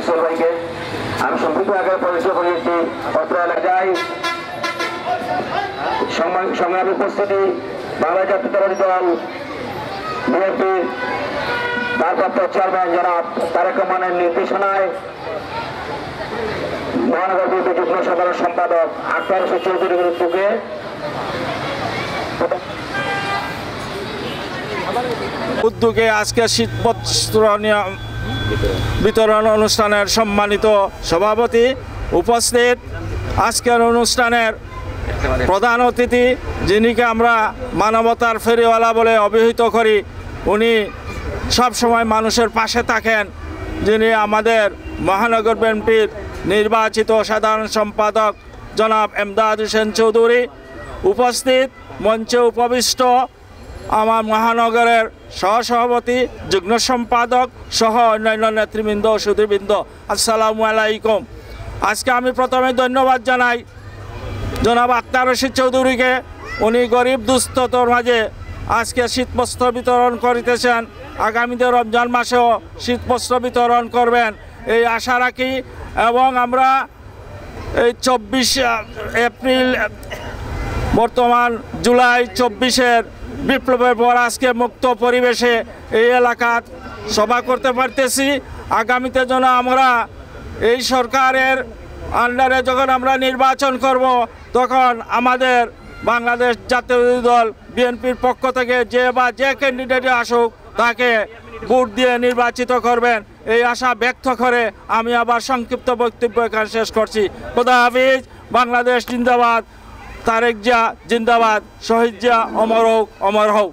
ফয়সাল ভাইকে আমি সংক্ষিপ্ত আকারে পরিচয় করিয়েছি। অত্র এলাকায় সংগ্রামী উপস্থিতি বাংলা জাতীয়তাবাদী দল বিএনপি ভারপ্রাপ্ত চেয়ারম্যান জনাব তারেক রহমানের নির্দেশনায় মহানগর বিএনপি যুগ্ম সাধারণ সম্পাদক আক্তার হোসেন চৌধুরীর উদ্যোগে আজকে শীতবস্ত্র বিতরণ অনুষ্ঠানের সম্মানিত সভাপতি উপস্থিত, আজকের অনুষ্ঠানের প্রধান অতিথি যিনিকে আমরা মানবতার ফেরিওয়ালা বলে অভিহিত করি, উনি সবসময় মানুষের পাশে থাকেন, যিনি আমাদের মহানগর বিএনপির নির্বাচিত সাধারণ সম্পাদক জনাব এমদাদ হোসেন চৌধুরী। উপস্থিত মঞ্চে উপবিষ্ট আমার মহানগরের সহসভাপতি যুগ্ম সম্পাদক সহ অন্যান্য নেতৃবৃন্দ সুধীবৃন্দ, আসসালামু আলাইকুম। আজকে আমি প্রথমে ধন্যবাদ জানাই জনাব আক্তার হোসেন চৌধুরীকে। উনি গরিব দুস্থর মাঝে আজকে শীতবস্ত্র বিতরণ করিতেছেন, আগামীতে রমজান মাসেও শীতবস্ত্র বিতরণ করবেন এই আশা রাখি। এবং আমরা এই 24 এপ্রিল বর্তমান জুলাই 24-এর বিপ্লবের পর আজকে মুক্ত পরিবেশে এই এলাকাত সভা করতে পারতেছি। আগামীতে যেন আমরা এই সরকারের আন্ডারে যখন আমরা নির্বাচন করব, তখন আমাদের বাংলাদেশ জাতীয়তাবাদী দল বিএনপির পক্ষ থেকে যে ক্যান্ডিডেট আসুক তাকে ভোট দিয়ে নির্বাচিত করবেন, এই আশা ব্যক্ত করে আমি আবার সংক্ষিপ্ত বক্তব্য এখানে শেষ করছি। খোদা হাফিজ। বাংলাদেশ জিন্দাবাদ, তারেক জিয়া জিন্দাবাদ, শহীদ জিয়া অমর হোক, অমর হোক।